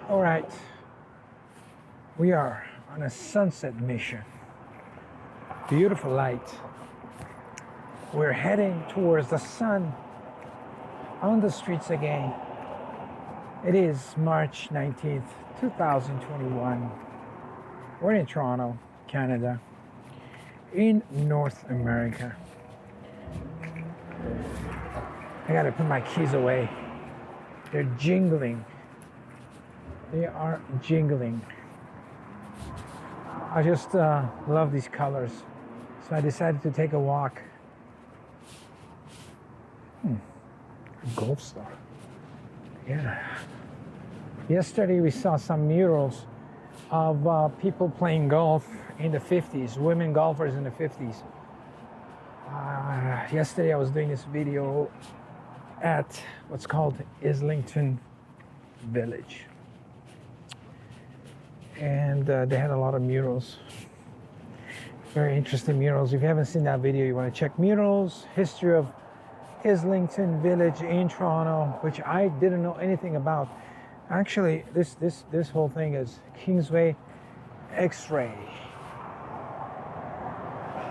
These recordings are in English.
All right, we are on a sunset mission. Beautiful light. We're heading towards the sun on the streets again. It is March 19th, 2021. We're in Toronto, Canada, in North America. I gotta put my keys away. They're jingling. They are jingling. I just love these colors. So I decided to take a walk. A golf store. Yeah. Yesterday we saw some murals of people playing golf in the 50s, women golfers in the 50s. Yesterday I was doing this video at what's called Islington Village. And they had a lot of murals. Very interesting murals. If you haven't seen that video, you want to check murals, history of Islington Village in Toronto, which I didn't know anything about. Actually, this whole thing is Kingsway X-ray.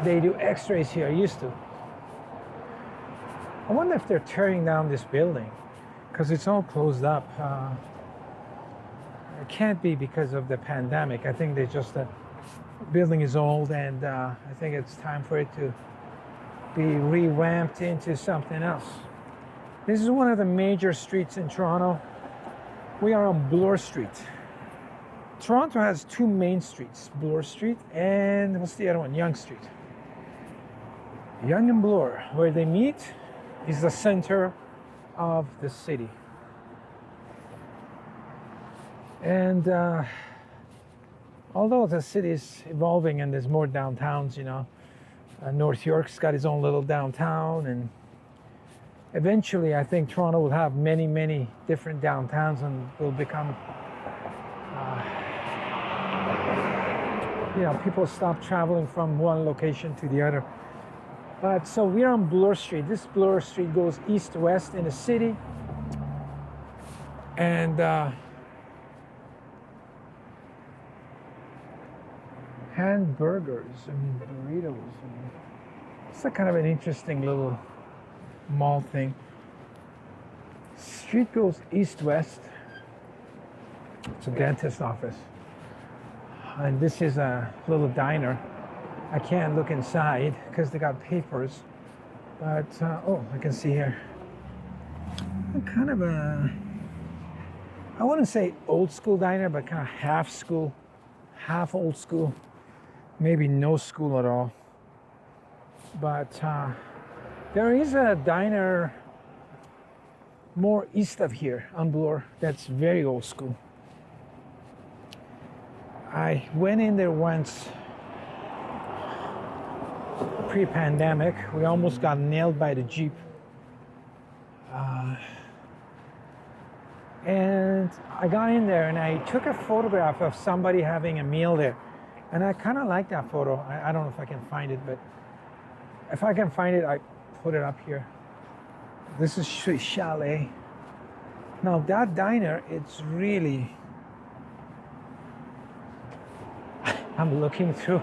They do X-rays here, used to. I wonder if they're tearing down this building because it's all closed up. It can't be because of the pandemic. I think they just the building is old, and I think it's time for it to be revamped into something else. This is one of the major streets in Toronto. We are on Bloor Street. Toronto has two main streets, Bloor Street and what's the other one? Yonge Street. Yonge and Bloor, where they meet, is the center of the city. And although the city is evolving and there's more downtowns, you know, North York's got its own little downtown, and eventually I think Toronto will have many different downtowns and will become, you know, people stop traveling from one location to the other. But so we're on Bloor Street. This Bloor Street goes east-west in the city. And hamburgers and burritos. And it's a kind of an interesting little mall thing. Street goes east-west. It's a dentist office. And this is a little diner. I can't look inside because they got papers. But, oh, I can see here. Kind of a, I wouldn't say old school diner, but kind of half school, half old school. Maybe no school at all. But there is a diner more east of here on Bloor that's very old school. I went in there once pre-pandemic. We almost got nailed by the Jeep. And I got in there and I took a photograph of somebody having a meal there. And I kind of like that photo. I don't know if I can find it, but if I can find it, I put it up here. This is Swiss Chalet. Now that diner, it's really, I'm looking through,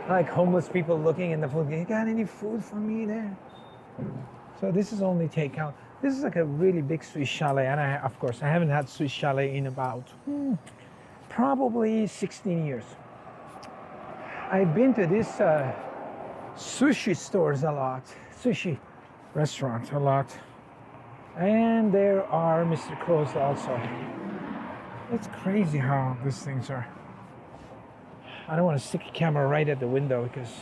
like homeless people looking in the food. You got any food for me there? So this is only takeout. This is like a really big Swiss Chalet. And of course, I haven't had Swiss Chalet in about probably 16 years. I've been to this sushi stores a lot, sushi restaurants a lot, and there are Mr. Crows also. It's crazy how these things are. I don't want to stick a camera right at the window because,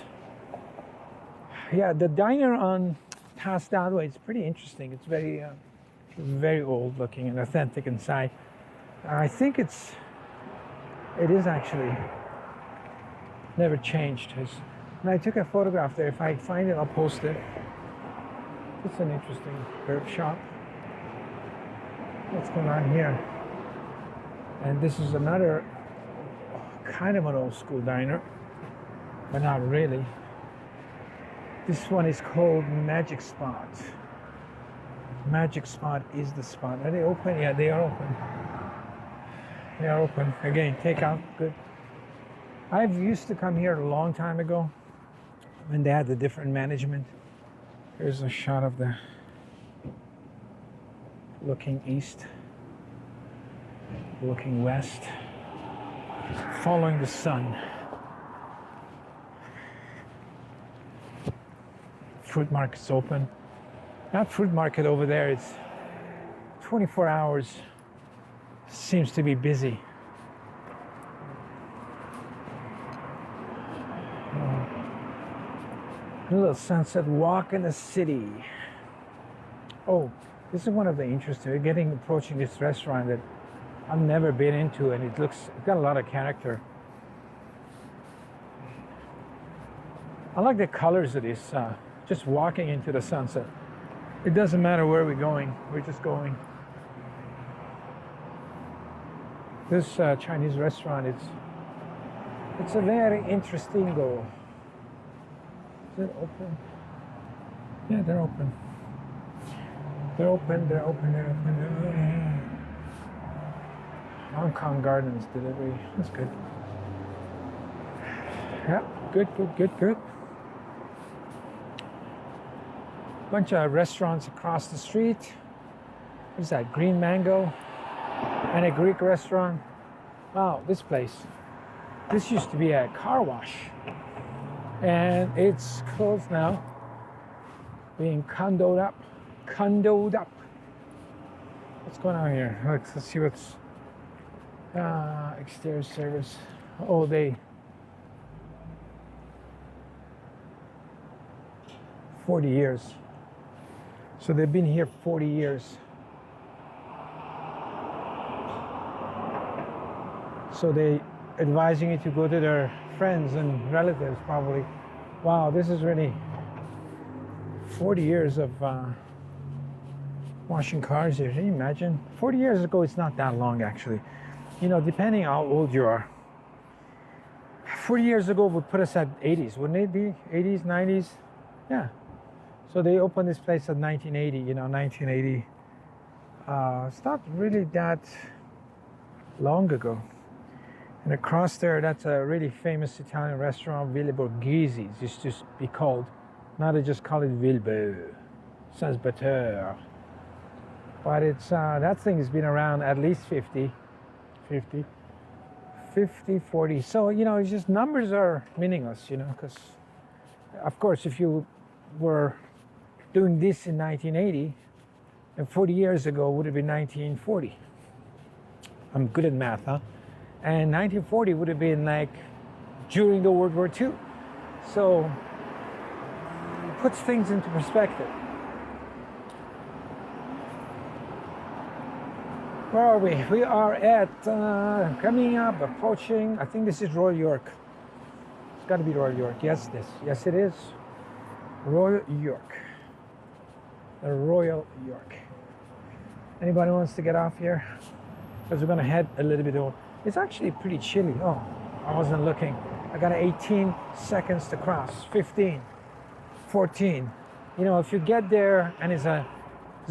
yeah, the diner on past that way, it's pretty interesting. It's very old looking and authentic inside. I think it is actually never changed. And I took a photograph there. If I find it, I'll post it. It's an interesting herb shop. What's going on here? And this is another kind of an old school diner, but not really. This one is called Magic Spot. Magic Spot is the spot. Are they open? Yeah, they are open. They're open. Again, takeout, good. I've used to come here a long time ago when they had the different management. Here's a shot of the looking east, looking west, following the sun. Fruit market's open. That fruit market over there, it's 24 hours. Seems to be busy. A little sunset walk in the city. Oh, this is one of the interesting. We're approaching this restaurant that I've never been into, and it's got a lot of character. I like the colors of this. Just walking into the sunset. It doesn't matter where we're going. We're just going. This Chinese restaurant, it's a very interesting goal. Is it open? Yeah, they're open. They're open. Hong Kong Gardens delivery. That's good. Yeah, good. Bunch of restaurants across the street. What's that? Green Mango and a Greek restaurant. Wow, this place. This used to be a car wash, and it's closed now. Being condoed up. What's going on here? Let's see what's exterior service. Oh, 40 years. So they've been here 40 years. So they advising you to go to their friends and relatives probably. Wow, this is really 40 years of washing cars here. Can you imagine? 40 years ago, it's not that long actually. You know, depending how old you are. 40 years ago would put us at 80s, wouldn't it be? 80s, 90s? Yeah. So they opened this place in 1980, 1980. It's not really that long ago. And across there, that's a really famous Italian restaurant, Ville Borghese. It used to be called. Now they just call it Ville. Sounds better. But it's that thing has been around at least 50, 40. So, it's just numbers are meaningless, because, of course, if you were doing this in 1980, and 40 years ago would have been 1940. I'm good at math, huh? And 1940 would have been like during the World War II. So it puts things into perspective. Where are we? We are at approaching, I think this is Royal York. It's got to be Royal York. Yes, it is. Royal York. The Royal York. Anybody wants to get off here? Because we're going to head a little bit over. It's actually pretty chilly. Oh, I wasn't looking. I got 18 seconds to cross. 15, 14. If you get there and it's a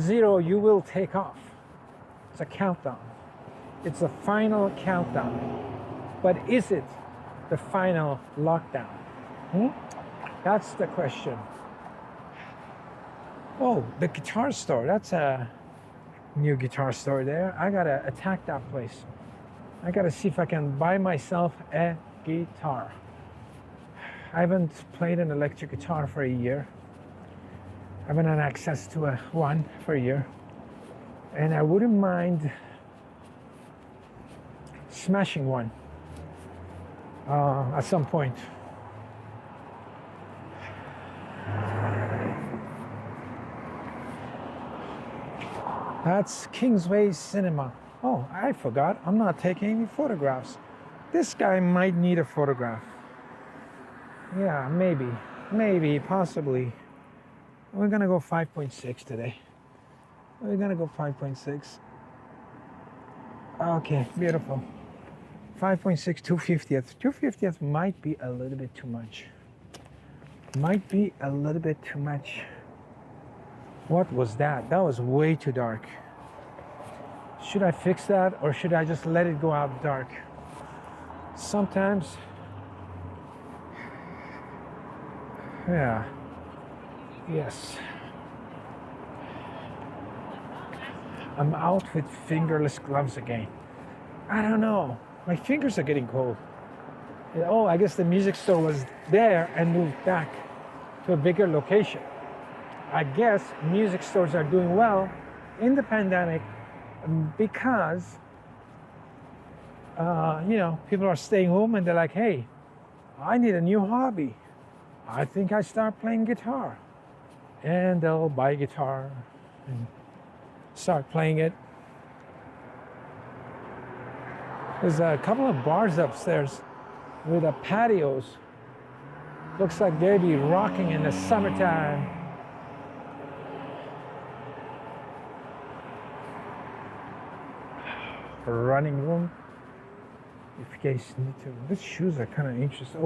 0, you will take off. It's a countdown. It's a final countdown. But is it the final lockdown? That's the question. Oh, the guitar store. That's a new guitar store there. I gotta attack that place. I gotta see if I can buy myself a guitar. I haven't played an electric guitar for a year. I haven't had access to one for a year. And I wouldn't mind smashing one at some point. That's Kingsway Cinema. Oh, I forgot. I'm not taking any photographs. This guy might need a photograph. Yeah, maybe, possibly. We're gonna go 5.6 today. We're gonna go 5.6. Okay, beautiful. 5.6, 250th. 250th might be a little bit too much. What was that? That was way too dark. Should I fix that or should I just let it go out dark? Sometimes, yeah, yes. I'm out with fingerless gloves again. I don't know. My fingers are getting cold. Oh, I guess the music store was there and moved back to a bigger location. I guess music stores are doing well in the pandemic because, people are staying home and they're like, hey, I need a new hobby. I think I start playing guitar. And they'll buy a guitar and start playing it. There's a couple of bars upstairs with patios. Looks like they'd be rocking in the summertime. A running room. If you guys need to, these shoes are kind of interesting.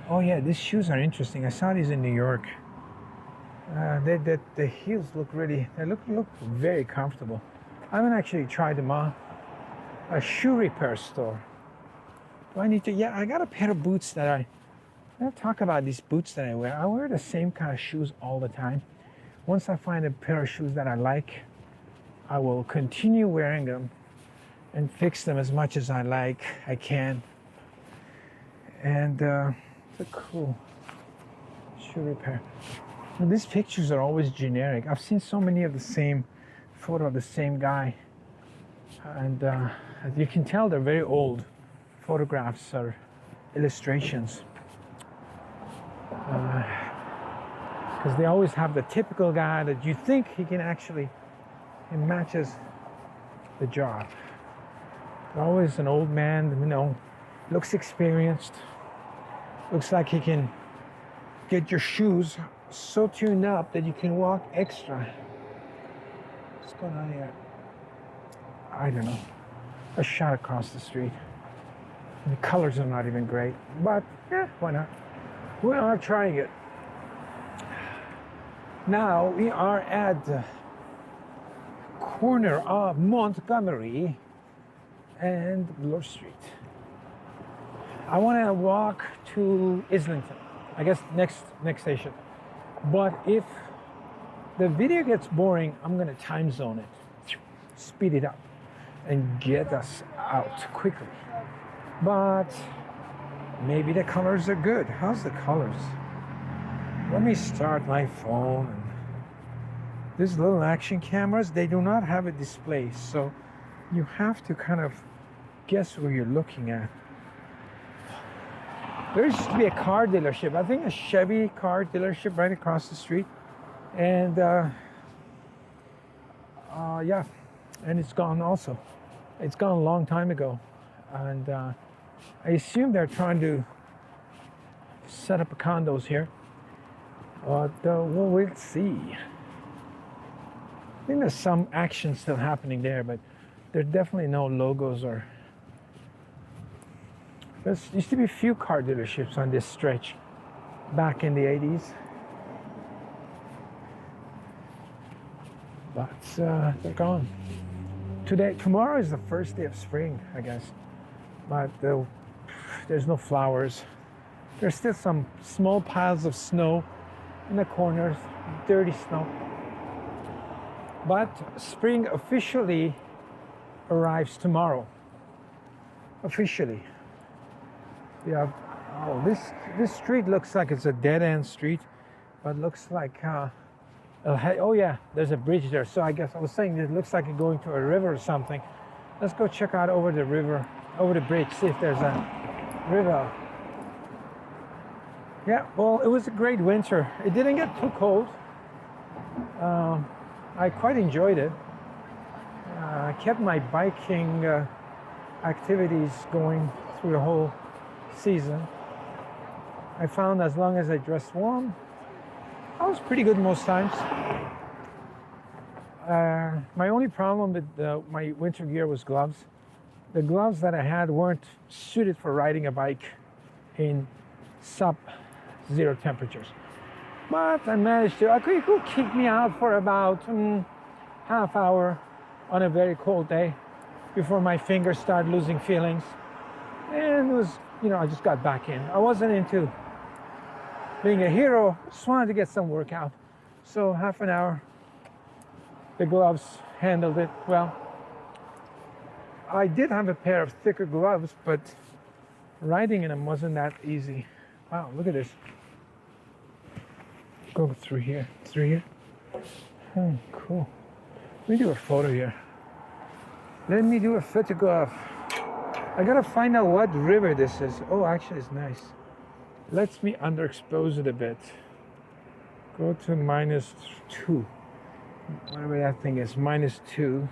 Oh yeah, these shoes are interesting. I saw these in New York. The heels look look very comfortable. I haven't actually tried them on. A shoe repair store. Do I need to? Yeah, I got a pair of boots that I'll talk about these boots that I wear. I wear the same kind of shoes all the time. Once I find a pair of shoes that I like, I will continue wearing them and fix them as much as I can. And it's a cool shoe repair. Now, these pictures are always generic. I've seen so many of the same photo of the same guy. And as you can tell, they're very old photographs or illustrations. Because they always have the typical guy that you think he matches the job. Always an old man, looks experienced. Looks like he can get your shoes so tuned up that you can walk extra. What's going on here? I don't know. A shot across the street. The colors are not even great, but yeah, why not? We are trying it. Now we are at the corner of Montgomery and Bloor Street. I want to walk to Islington, I guess next station. But if the video gets boring, I'm going to time zone it, speed it up, and get us out quickly. But maybe the colors are good. How's the colors? Let me start my phone. These little action cameras, they do not have a display, so you have to kind of guess where you're looking at. There used to be a car dealership, I think a Chevy car dealership right across the street. And yeah, and it's gone also. It's gone a long time ago. And I assume they're trying to set up condos here. But we'll see. I think there's some action still happening there, but there's definitely no logos or... There used to be a few car dealerships on this stretch back in the 80s. But they're gone. Tomorrow is the first day of spring, I guess. But there's no flowers. There's still some small piles of snow in the corners, dirty snow. But spring officially arrives tomorrow. Officially. Yeah. Oh, this street looks like it's a dead-end street, but looks like oh yeah, there's a bridge there. So I guess I was saying it looks like it's going to a river or something. Let's go check out over the river, over the bridge, see if there's a river. Yeah, well, it was a great winter. It didn't get too cold. I quite enjoyed it. I kept my biking activities going through the whole season. I found as long as I dressed warm, I was pretty good most times. My only problem with my winter gear was gloves. The gloves that I had weren't suited for riding a bike in sub-zero temperatures. But I managed to, it could keep me out for about half hour, on a very cold day before my fingers started losing feelings. And it was, I just got back in. I wasn't into being a hero, just wanted to get some workout. So half an hour, the gloves handled it well. I did have a pair of thicker gloves, but riding in them wasn't that easy. Wow, look at this. Go through here. Oh, cool. Let me do a photo here. Let me do a photograph. I gotta find out what river this is. Oh, actually, it's nice. Lets me underexpose it a bit. Go to -2. Whatever that thing is, -2.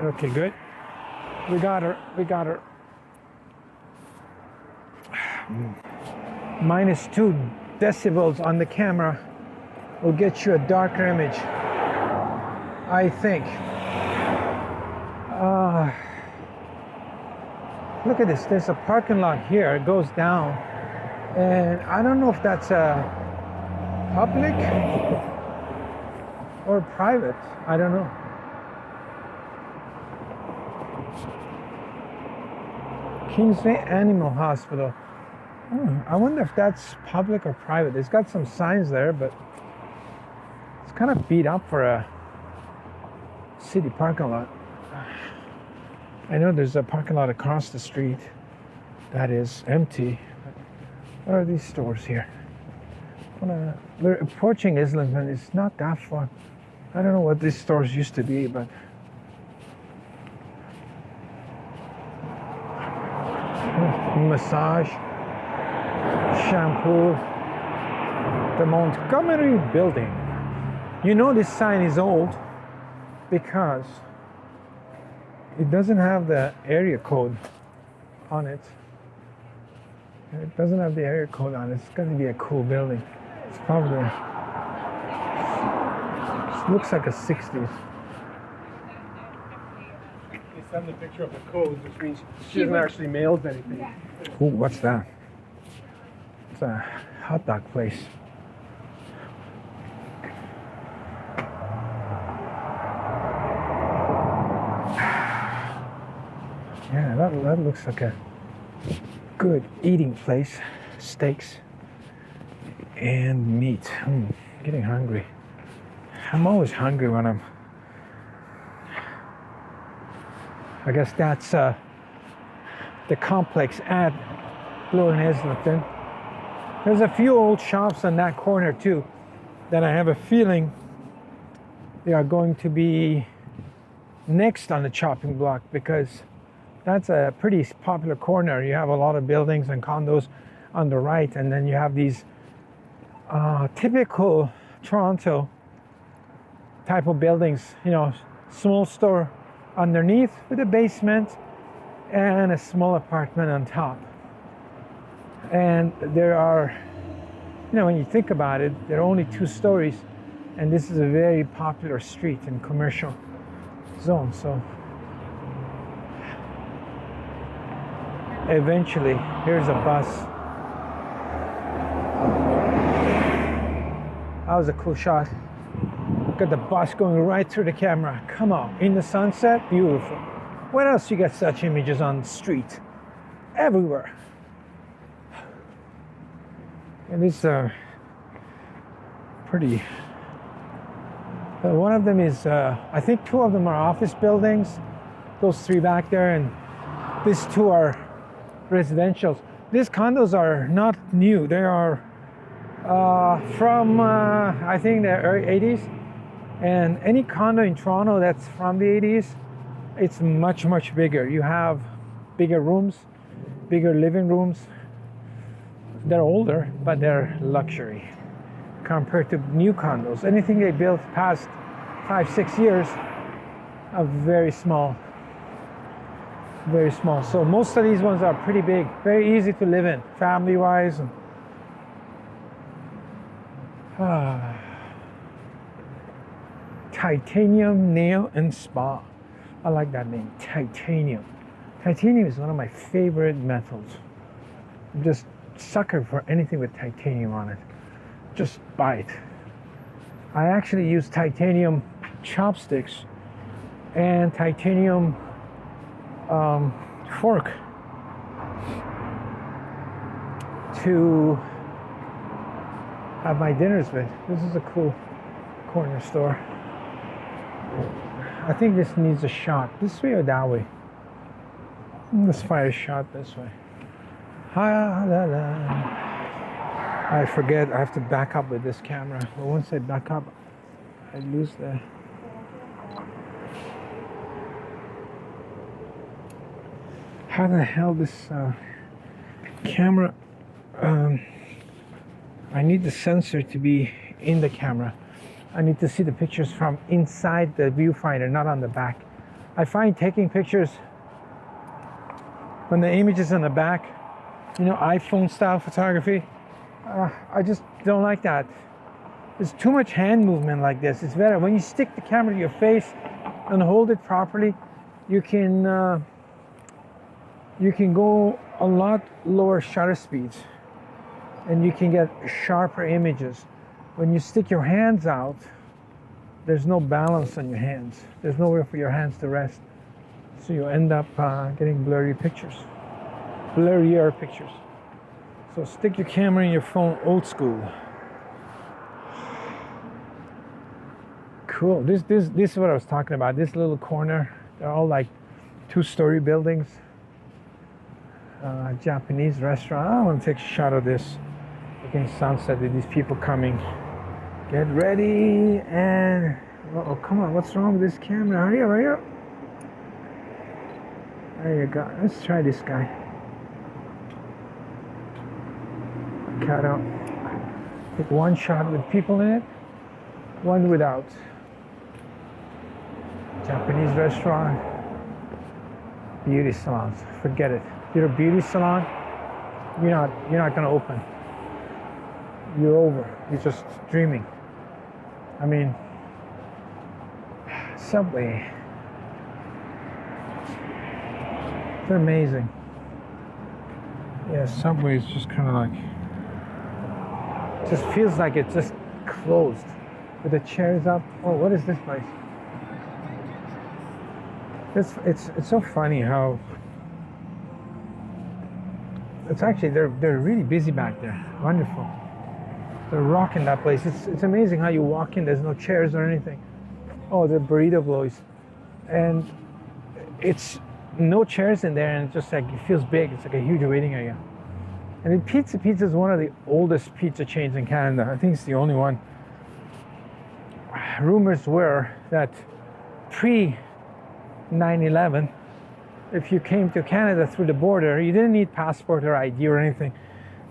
Okay, good. We got her. -2 decibels on the camera will get you a darker image, I think. Look at this. There's a parking lot here. It goes down. And I don't know if that's a public or private. I don't know. Kingsway Animal Hospital. I wonder if that's public or private. It's got some signs there, but it's kind of beat up for a city parking lot. I know there's a parking lot across the street that is empty. What are these stores here? We're approaching Islington. It's not that far. I don't know what these stores used to be, but massage, shampoo, the Montgomery building. You know this sign is old because it doesn't have the area code on it. It doesn't have the area code on it. It's going to be a cool building. It's probably, it looks like a 60s. They send a picture of the code, which means she hasn't actually mailed anything. Ooh, what's that? It's a hot dog place. Yeah, that looks like a good eating place. Steaks and meat. Getting hungry. I'm always hungry when I guess that's the complex at Bloor and Islington. There's a few old shops on that corner too that I have a feeling they are going to be next on the chopping block, because that's a pretty popular corner. You have a lot of buildings and condos on the right, and then you have these typical Toronto type of buildings, small store underneath with a basement and a small apartment on top. And there are, when you think about it, there are only 2 stories, and this is a very popular street and commercial zone. So eventually, here's a bus. That was a cool shot. Look at the bus going right through the camera. Come on, in the sunset, beautiful. Where else you get such images on the street? Everywhere. And these are pretty. One of them is, I think 2 of them are office buildings. Those 3 back there, and these 2 are residentials. These condos are not new. They are from, I think, the early 80s. And any condo in Toronto that's from the 80s, it's much, much bigger. You have bigger rooms, bigger living rooms. They're older, but they're luxury compared to new condos. Anything they built past 5-6 years are very small. Very small. So most of these ones are pretty big, very easy to live in, family-wise. Titanium Nail and Spa. I like that name, titanium. Titanium is one of my favorite metals. I'm just sucker for anything with titanium on it. Just buy it. I actually use titanium chopsticks and titanium fork to have my dinners with. This is a cool corner store. I think this needs a shot. This way or that way? Let's fire a shot this way. I forget, I have to back up with this camera. But once I back up, I lose the... How the hell this camera... I need the sensor to be in the camera. I need to see the pictures from inside the viewfinder, not on the back. I find taking pictures when the image is on the back, you know, iPhone style photography, I just don't like that. There's too much hand movement like this. It's better when you stick the camera to your face and hold it properly. You can go a lot lower shutter speeds, and you can get sharper images. When you stick your hands out, there's no balance on your hands. There's nowhere for your hands to rest. So you end up getting blurrier pictures. So stick your camera in your phone old school. Cool. This is what I was talking about. This little corner, they're all like 2-story buildings. Japanese restaurant. I want to take a shot of this against sunset with these people coming. Get ready and oh, come on, what's wrong with this camera? Hurry up. There you go. Let's try this guy. Cut out. Take one shot with people in it, one without. Japanese restaurant, beauty salons. Forget it. If you're a beauty salon, you're not gonna open. You're over. You're just dreaming. I mean, Subway. They're amazing. Yeah, Subway is just kind of like, just feels like it's just closed with the chairs up. Oh, what is this place? It's so funny how it's actually they're really busy back there. Wonderful. They're rocking that place. It's amazing how you walk in. There's no chairs or anything. Oh, the burrito boys, and it's no chairs in there, and it's just like it feels big. It's like a huge waiting area. And then Pizza is one of the oldest pizza chains in Canada. I think it's the only one. Rumors were that pre 9/11, if you came to Canada through the border, you didn't need passport or ID or anything.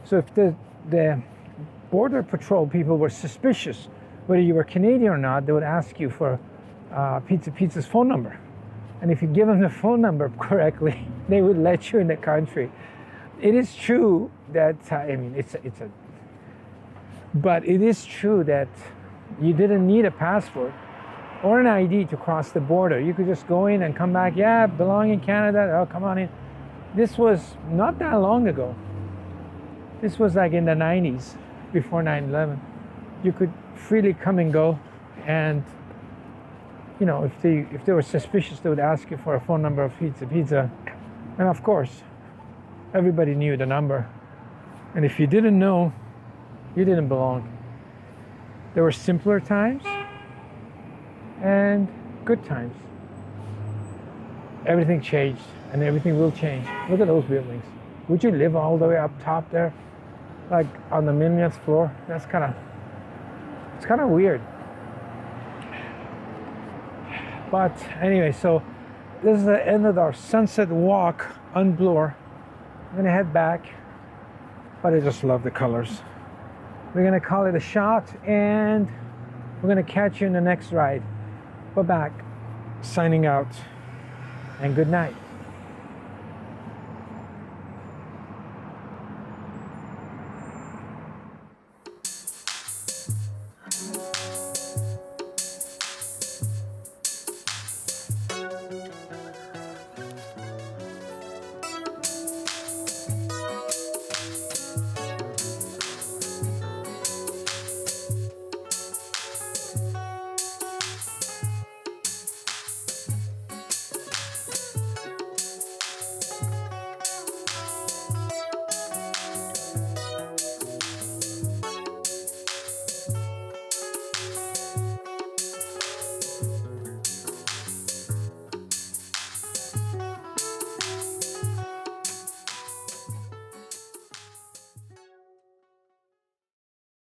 So if the border patrol people were suspicious whether you were Canadian or not, they would ask you for Pizza's phone number. And if you give them the phone number correctly, they would let you in the country. It is true that, but it is true that you didn't need a passport or an ID to cross the border. You could just go in and come back. Yeah, belong in Canada. Oh, come on in. This was not that long ago. This was like in the 90s, before 9/11. You could freely come and go, and you know, if they were suspicious, they would ask you for a phone number of Pizza, and of course, everybody knew the number. And if you didn't know, you didn't belong. There were simpler times and good times. Everything changed, and everything will change. Look at those buildings. Would you live all the way up top there, like on the millionth floor? It's kind of weird. But anyway, so this is the end of our sunset walk on Bloor. I'm gonna head back, but I just love the colors. We're gonna call it a shot, and we're gonna catch you in the next ride. We're back, signing out, and good night.